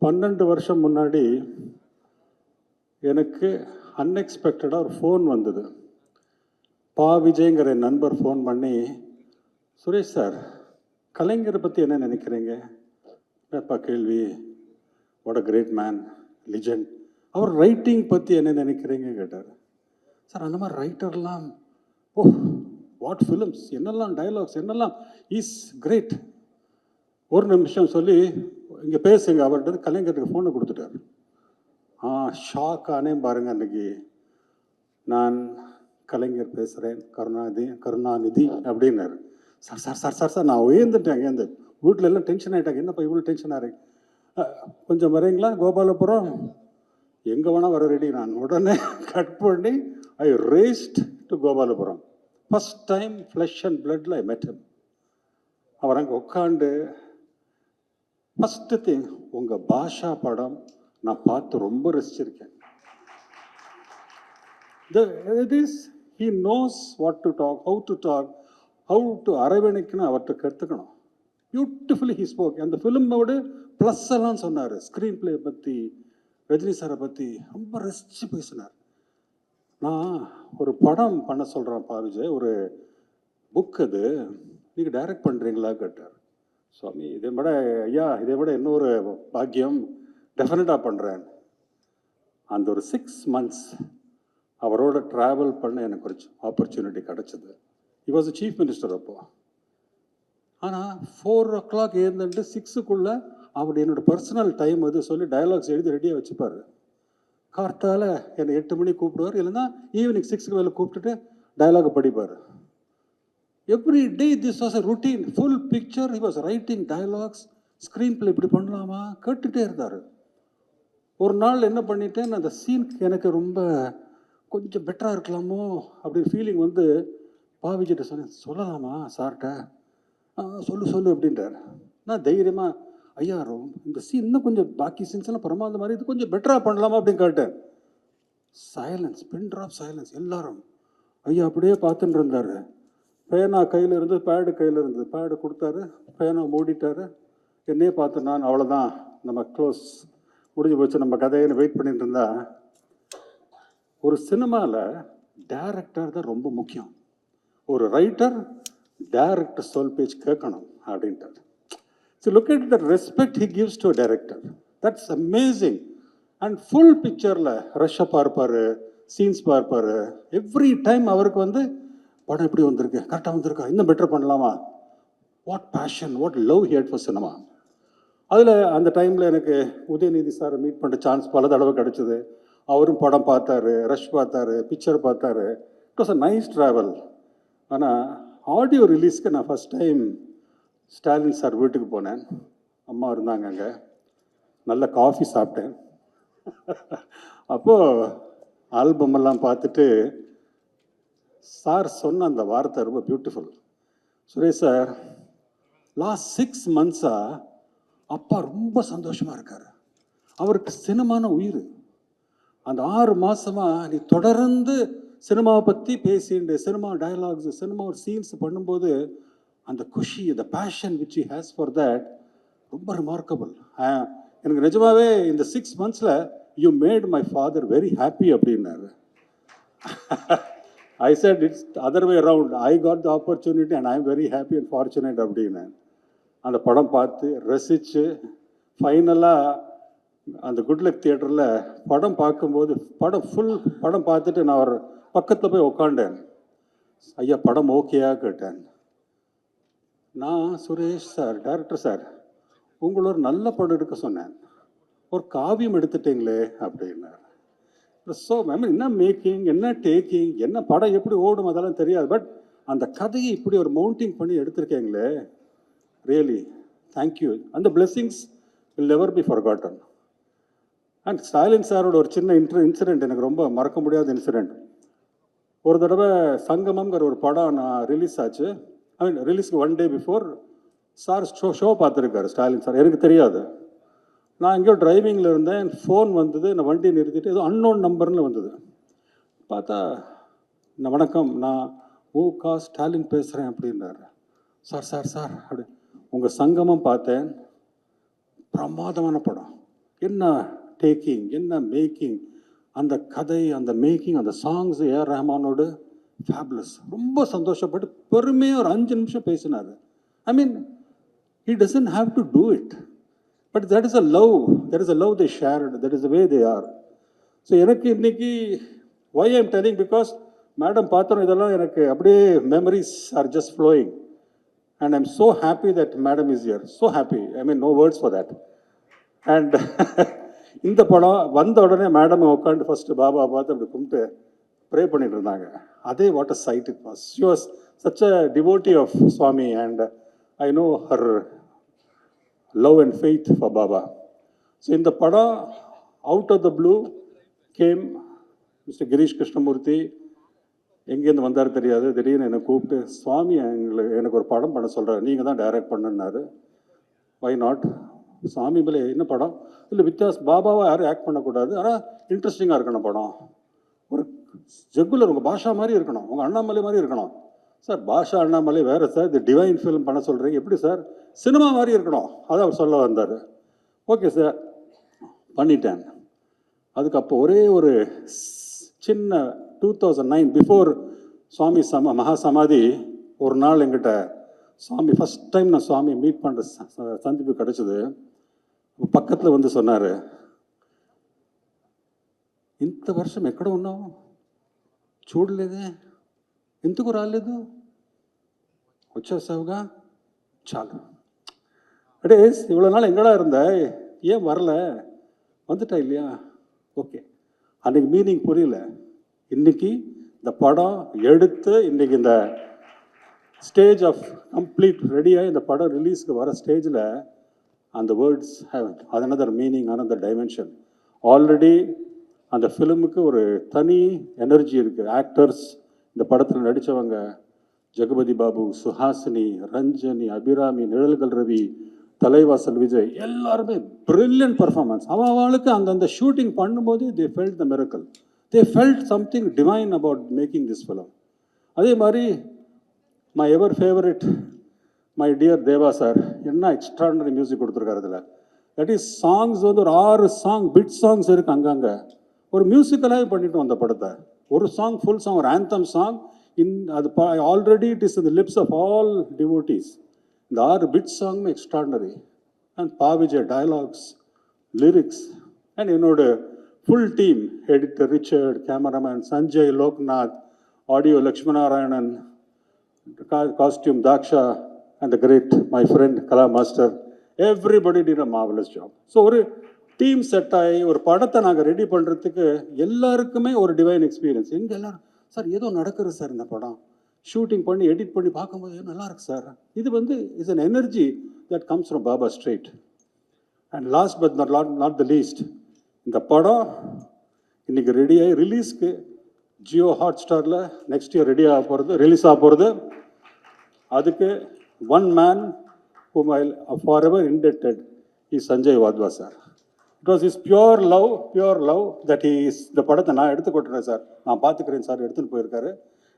12 வருஷம் முன்னாடி எனக்கு அன்எக்ஸ்பெக்டடாக ஒரு ஃபோன் வந்தது. விஜய்ங்கிற என் நண்பர் ஃபோன் பண்ணி, சுரேஷ் சார், கலைஞரை பற்றி என்ன நினைக்கிறீங்க? என்னப்பா கேள்வி? What a great man, legend. அவர் ரைட்டிங் பற்றி என்ன நினைக்கிறீங்க கேட்டார். சார், அந்த மாதிரி ரைட்டர்லாம், ஓ வாட் ஃபிலிம்ஸ், என்னெல்லாம் டயலாக்ஸ், என்னெல்லாம், இஸ் கிரேட். ஒரு நிமிஷம் சொல்லி, இங்கே பேசுங்க அவர்கிட்ட. கலைஞருக்கு ஃபோனை கொடுத்துட்டார். ஷாக் ஆனேன் பாருங்க. அன்றைக்கி நான் கலைஞர் பேசுகிறேன், கருணாநிதி அப்படின்னாரு. Sir sir sir sir sir நான் உயர்ந்துட்டேன். இந்த வீட்டில் எல்லாம் டென்ஷன் ஆகிட்டாங்க. என்னப்பா இவ்வளோ டென்ஷன் ஆகிறேன்? கொஞ்சம் வரீங்களா கோபாலபுரம்? எங்கே வேணால் வர ரெடி. நான் உடனே கட் பண்ணி I raced to Gopalapuram. First time flesh and பிளட்ல ஐ மெட் ஹிம். அவர் அங்கே உட்காந்து, ஃபஸ்ட்டு திங், உங்கள் பாஷா படம் நான் பார்த்து ரொம்ப ரசிச்சிருக்கேன். It is, he knows what to talk, how to அரவணைக்கணும், அவர்கிட்ட கற்றுக்கணும். Beautifully he spoke. அந்த ஃபிலிமோட ப்ளஸ் எல்லாம் சொன்னார். ஸ்க்ரீன் பிளே பற்றி, ரஜினி சாரை பற்றி ரொம்ப ரசித்து பேசினார். நான் ஒரு படம் பண்ண சொல்கிறேன் விஜய், ஒரு புக், அது நீங்கள் டைரக்ட் பண்ணுறீங்களா கேட்டார். சுவாமி, இதை விட ஐயா, இதை விட இன்னொரு பாக்கியம், டெஃபினட்டாக பண்ணுறேன். அந்த ஒரு 6 months அவரோட ட்ராவல் பண்ண எனக்கு ஒரு ஆப்பர்ச்சுனிட்டி கிடச்சிது. ஹி வாஸ் சீஃப் மினிஸ்டர் அப்போ. ஆனால் 4 o'clock எழுந்துட்டு 6க்குள்ளே அவர் என்னோடய பர்சனல் டைம் அது சொல்லி டயலாக்ஸ் எழுதி ரெடியாக வச்சுப்பார். கார்த்தால் என்னை 8 மணிக்கு கூப்பிடுவார், இல்லைன்னா ஈவினிங் 6க்கு மேலே கூப்பிட்டுட்டு டயலாக் படிப்பார். Every day this was a routine, full picture. He was writing dialogues, screenplay இப்படி பண்ணலாமா கேட்டுகிட்டே இருந்தார். ஒரு நாள் என்ன பண்ணிட்டேன், அந்த சீனுக்கு எனக்கு ரொம்ப கொஞ்சம் பெட்டராக இருக்கலாமோ அப்படின்னு ஃபீலிங் வந்து விஜய்கிட்ட சொன்னேன். சொல்லலாமா சார்கிட்ட? சொல்லு அப்படின்றார். நான் தைரியமாக, ஐயா இந்த சீன் இன்னும் கொஞ்சம் பாக்கி சீன்ஸ் எல்லாம் பிரமாத மாதிரி, இது கொஞ்சம் பெட்டராக பண்ணலாமா அப்படின்னு கேட்டேன். சைலன்ஸ், பின் ட்ராப் சைலன்ஸ். எல்லாரும் ஐயா அப்படியே பார்த்துட்டு இருந்தார். பேனா கையில் இருந்தது, பேடு கையில் இருந்தது. பேடு கொடுத்தாரு, பேனா மூடிட்டார். என்னையே பார்த்து நான், அவ்வளோதான், நம்ம க்ளோஸ், முடிஞ்சு போச்சு நம்ம கதையை வெயிட் பண்ணிட்டு இருந்தா. ஒரு சினிமாவில் டைரக்டர் தான் ரொம்ப முக்கியம். ஒரு ரைட்டர் டைரக்டர் சொல் பேச்சு கேட்கணும் அப்படின்ட்டார். So look at the respect he gives to director. That's amazing. And full பிக்சரில் ரஷ்ஷை பார்ப்பார், சீன்ஸ் பார்ப்பார். எவ்ரி டைம் அவருக்கு வந்து படம் எப்படி வந்திருக்கு, கரெக்டாக வந்திருக்கா, இன்னும் பெட்டர் பண்ணலாமா. What passion, what love he had for cinema. அதில் அந்த டைமில் எனக்கு உதயநிதி சாரை மீட் பண்ணுற சான்ஸ் பல தடவை கிடச்சிது. அவரும் படம் பார்த்தாரு, ரஷ் பார்த்தாரு, பிக்சர் பார்த்தாரு. It was a nice travel. ஆனால் ஆடியோ ரிலீஸ்க்கு நான் ஃபஸ்ட் டைம் ஸ்டாலின் சார் வீட்டுக்கு போனேன். அம்மா இருந்தாங்க அங்கே. நல்ல காஃபி சாப்பிட்டேன். அப்போது ஆல்பமெல்லாம் பார்த்துட்டு சார் சொன்ன அந்த வார்த்தை ரொம்ப beautiful. Suresh sir, last 6 months அப்பா ரொம்ப சந்தோஷமாக இருக்கார். அவருக்கு சினிமான உயிர். அந்த 6 மாதமாக நீ தொடர்ந்து சினிமாவை பற்றி பேசிட்டு, சினிமா டயலாக்ஸு, சினிமா ஒரு சீன்ஸ் பண்ணும்போது அந்த குஷி, அந்த passion which he has for that ரொம்ப ரிமார்க்கபிள். எனக்கு நிஜமாகவே இந்த 6 monthsல you made my father very happy அப்படின்னாரு. I said it's other way around. I got the opportunity and I am very happy and fortunate அப்படின்னு. அந்த படம் பார்த்து ரசித்து ஃபைனலாக அந்த குட்லக் தியேட்டரில் படம் பார்க்கும்போது, ஃபுல் படம் பார்த்துட்டு நான் ஒரு பக்கத்தில் போய் உட்காண்டேன். ஐயா படம் ஓகேயா கேட்டேன். நான் சுரேஷ் சார், டைரக்டர் சார், உங்களை ஒரு நல்ல படம் எடுக்க சொன்னேன், ஒரு காவியம் எடுத்துட்டீங்களே அப்படின்னார். ஸோ மேம், என்ன மேக்கிங், என்ன டேக்கிங், என்ன படம் எப்படி ஓடும் அதெல்லாம் தெரியாது. பட் அந்த கதையை இப்படி ஒரு மவுண்டிங் பண்ணி எடுத்திருக்கீங்களே, ரியலி தேங்க்யூ. அந்த blessings will never be forgotten. And Stalin சாரோட ஒரு சின்ன இன்சிடெண்ட் எனக்கு ரொம்ப மறக்க முடியாத இன்சிடெண்ட். ஒரு தடவை சங்கமம்ங்கிற ஒரு படம் நான் ரிலீஸ் ஆச்சு. ஐ மீன் ரிலீஸ்க்கு 1 day பிஃபோர் சார் ஷோ பார்த்துருக்காரு ஸ்டாலின் சார். எனக்கு தெரியாது. நான் எங்கேயோ டிரைவிங்கில் இருந்தேன், ஃபோன் வந்தது. நான் வண்டியை நிறுத்திட்டு ஏதோ அன்னோன் நம்பர்னு வந்தது. பார்த்தா, வணக்கம், நான் க ஸ்டாலின் பேசுகிறேன் அப்படின்னாரு. சார் சார் சார் அப்படி, உங்கள் சங்கமம் பார்த்தேன், பிரமாதமான படம், என்ன டேக்கிங், என்ன மேக்கிங், அந்த கதை, அந்த மேக்கிங், அந்த சாங்ஸ் ஏஆர் ரஹ்மானோடு ஃபேப்லஸ். ரொம்ப சந்தோஷப்பட்டு பெருமையாக ஒரு 5 நிமிஷம் பேசினார். ஐ மீன், he doesn't have to do it, but that is a love, that is a love they shared, that is the way they are. So எனக்கு இன்னைக்கு why I am telling, because madam பார்த்தோம் இதெல்லாம் எனக்கு அப்படியே memories are just flowing, and I'm so happy that madam is here, so happy, I mean no words for that. And இந்த படம் வந்த உடனே மேடம் உட்காந்து ஃபர்ஸ்ட் பாபா பார்த்து அப்படி கும்பிட்டு ப்ரே பண்ணிட்டு இருந்தாங்க. அதே what a sight it was. She was such a devotee of Swami, and I know her love and faith for Baba. So இந்த படம் out of the blue came. Mister Girish Krishnamurthy எங்கேருந்து வந்தார் தெரியாது, திடீர்னு என்னை கூப்பிட்டு சுவாமி எனக்கு ஒரு படம் பண்ண சொல்கிறார், நீங்கள் தான் டைரக்ட் பண்ணுன்னாரு. வை நாட், சாமி மேலே என்ன படம் இல்லை, பாபாவை யாரும் ஆக்ட் பண்ணக்கூடாது, ஆனால் இன்ட்ரெஸ்டிங்காக இருக்கணும் படம், ஒரு ரெகுலர் உங்கள் பாஷா மாதிரி இருக்கணும், உங்கள் அண்ணாமலை மாதிரி இருக்கணும். சார் பாஷா அண்ணாமலை வேறு சார், இது டிவைன் ஃபிலிம் பண்ண சொல்கிறீங்க, எப்படி சார், சினிமா மாதிரி இருக்கணும், அதை அவர் சொல்ல வந்தார். ஓகே சார் பண்ணிட்டேன். அதுக்கு அப்போ ஒரே ஒரு சின்ன 2009 பிஃபோர் சுவாமி மகா சமாதி ஒரு நாள் எங்கிட்ட சுவாமி ஃபஸ்ட் டைம் நான் சுவாமி மீட் பண்ணுற சந்திப்பு கிடச்சிது. పక్కట్లో வந்து சொன்னார், ఇంత వర్షం ఎక్కడ ఉన్నావు, చూడలేదే, ఎందుకు రాలేదు, వచ్చేసావుగా చాలు. அடே இவ்வளோ நாள் எங்கடா இருந்த, ஏன் வரல, வந்துட்டா இல்லையா, ஓகே. அன்றைக்கி மீனிங் புரியல. இன்றைக்கி இந்த படம் எடுத்து இன்றைக்கி இந்த ஸ்டேஜ் ஆஃப் கம்ப்ளீட் ரெடியாக இந்த படம் ரிலீஸ்க்கு வர ஸ்டேஜில் அந்த words have another meaning, another dimension. Already அந்த ஃபிலிமுக்கு ஒரு தனி எனர்ஜி இருக்குது. ஆக்டர்ஸ் இந்த படத்தில் நடித்தவங்க ஜெகபதி பாபு, சுஹாசினி, ரஞ்சனி, அபிராமி, நிழல்கள் ரவி, தலைவாசல் விஜய், எல்லாருமே பிரில்லியன்ட் பர்ஃபார்மன்ஸ். அவளுக்கு அந்தந்த ஷூட்டிங் பண்ணும்போது they felt the miracle, they felt something divine about making this film. அதே மாதிரி my ever favourite my dear Deva sir, என்ன எக்ஸ்ட்ராடனரி மியூசிக் கொடுத்துருக்காரு இதில். தட் இஸ் சாங்ஸ் வந்து ஒரு 6 சாங் பிட் சாங்ஸ் இருக்குது அங்கங்கே. ஒரு மியூசிக்கலாகவே பண்ணிட்டோம் அந்த படத்தை. ஒரு சாங் ஃபுல் சாங், ஒரு ஆந்தம் சாங். அது already it is the lips of all devotees. இந்த 6 பிட் சாங்கும் extraordinary. And Pavijay dialogues, lyrics, and என்னோட full team, editor Richard, cameraman Sanjay, Loknath, audio Lakshmanarayanan, costume Daksha, and the great my friend Kala Master, everybody did a marvelous job. So ஒரு team set ஆகி ஒரு படத்தை நாங்கள் ready பண்ணுறதுக்கு எல்லாருக்குமே ஒரு டிவைன் எக்ஸ்பீரியன்ஸ். எங்கள் எல்லோரும் சார் ஏதோ நடக்குது சார், இந்த படம் ஷூட்டிங் பண்ணி எடிட் பண்ணி பார்க்கும்போது நல்லா இருக்கு சார். இது வந்து is an energy that comes from Baba straight. And last but not the least, இந்த படம் இன்றைக்கி ரெடியாகி ரிலீஸ்க்கு ஜியோ ஹாட் ஸ்டாரில் நெக்ஸ்ட் இயர் ரெடி ஆக போகிறது, ரிலீஸ் ஆக போகிறது. அதுக்கு one man whom I am forever indebted is Sanjay Wadhwa sir. It was his pure love that he is. இந்த படத்தை நான் எடுத்து கொட்டுறேன் சார், நான் பார்த்துக்கிறேன் சார், எடுத்துன்னு போயிருக்காரு.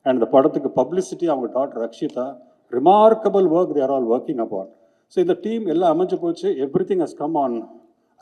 அண்ட் இந்த படத்துக்கு பப்ளிசிட்டி அவங்க daughter Rakshitha, remarkable work they are all working upon. So இந்த டீம் எல்லாம் அமைஞ்சு போச்சு. Everything has come on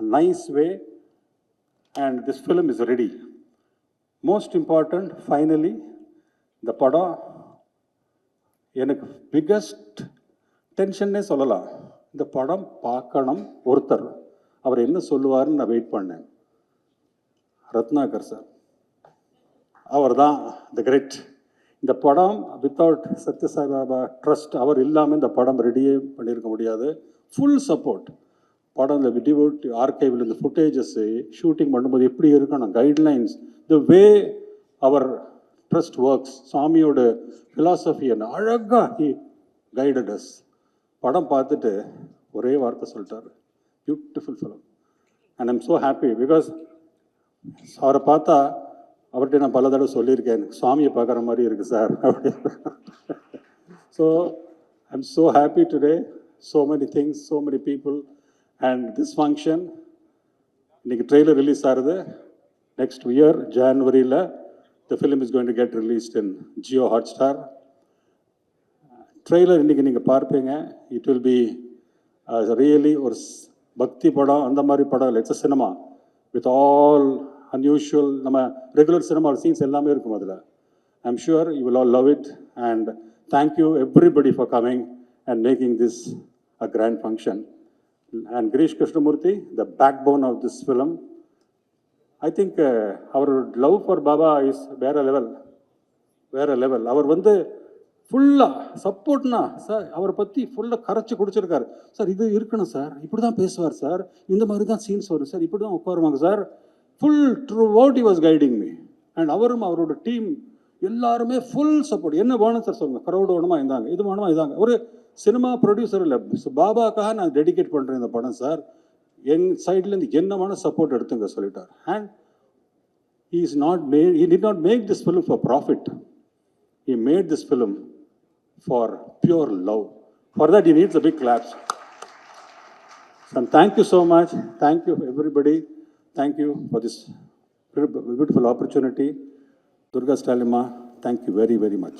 a nice way and this film is ready. Most important, finally இந்த படம் எனக்கு பிக்கஸ்ட் டென்ஷன்னே சொல்லலாம். இந்த படம் பார்க்கணும் ஒருத்தர், அவர் என்ன சொல்லுவார்னு நான் வெயிட் பண்ணேன். ரத்னாகர் சார், அவர் தான் த கிரேட். இந்த படம் வித்தவுட் சத்யசாய் பாபா ட்ரஸ்ட், அவர் இல்லாமல் இந்த படம் ரெடியே பண்ணியிருக்க முடியாது. Full support. படம் இந்த டிவோட் ஆர்கைவில் இந்த ஃபுட்டேஜஸ்ஸு ஷூட்டிங் பண்ணும்போது எப்படி இருக்கணும், கைட்லைன்ஸ், த வே அவர் ட்ரஸ்ட் ஒர்க்ஸ், சாமியோட ஃபிலாசபி என்ன அழகாக ஹி கைடட் அஸ். படம் பார்த்துட்டு ஒரே வார்த்தை சொல்லிட்டார், beautiful film. And I'm so happy because அவரை பார்த்தா, அவர்கிட்ட நான் பல தடவை சொல்லியிருக்கேன், சுவாமியை பார்க்குற மாதிரி இருக்குது சார் அப்படி. So I'm so happy today, so many things, so many people and this function. இன்றைக்கி ட்ரெய்லர் ரிலீஸ் ஆகுது. நெக்ஸ்ட் இயர் ஜான்வரியில் the film is going to get released in Jio Hotstar. Trailer இன்றைக்கி நீங்கள் பார்ப்பீங்க. இட் வில் பி ரியலி ஒரு பக்தி படம் அந்த மாதிரி படம் இல்லை. It's a cinema with all unusual நம்ம ரெகுலர் சினிமா சீன்ஸ் எல்லாமே இருக்கும் அதில். I'm sure you will all love it and thank you everybody for coming and making this a grand function. And Girish Krishnamurthy, the backbone of this film. I think அவர் love for Baba is வேற level, வேற level. அவர் வந்து ஃபுல்லாக சப்போர்ட்னா sir அவரை பற்றி ஃபுல்லாக கரைச்சி குடிச்சிருக்காரு. சார் இது இருக்கணும் சார், இப்படி தான் பேசுவார் சார், இந்த மாதிரி தான் சீன்ஸ் வரும் சார், இப்படி தான் உட்காருவாங்க sir. Full true out he was guiding me. And அவரும் அவரோட டீம் எல்லாருமே ஃபுல் சப்போர்ட். என்ன வேணும் சார் சொல்லுங்கள், க்ரௌட் வேணுமா இந்தாங்க, இது வேணுமா இதாங்க. ஒரு சினிமா ப்ரொடியூசர் இல்லை, பாபாக்காக நான் டெடிகேட் பண்ணுறேன் இந்த படம் சார், என் சைட்லேருந்து என்ன வேணும் சப்போர்ட் எடுத்துங்க சொல்லிட்டார். And he did not make this film for profit. He made this film for pure love. For that he needs a big claps. And thank you so much. Thank you everybody. Thank you for this beautiful opportunity. Durga Stalima, thank you very, very much.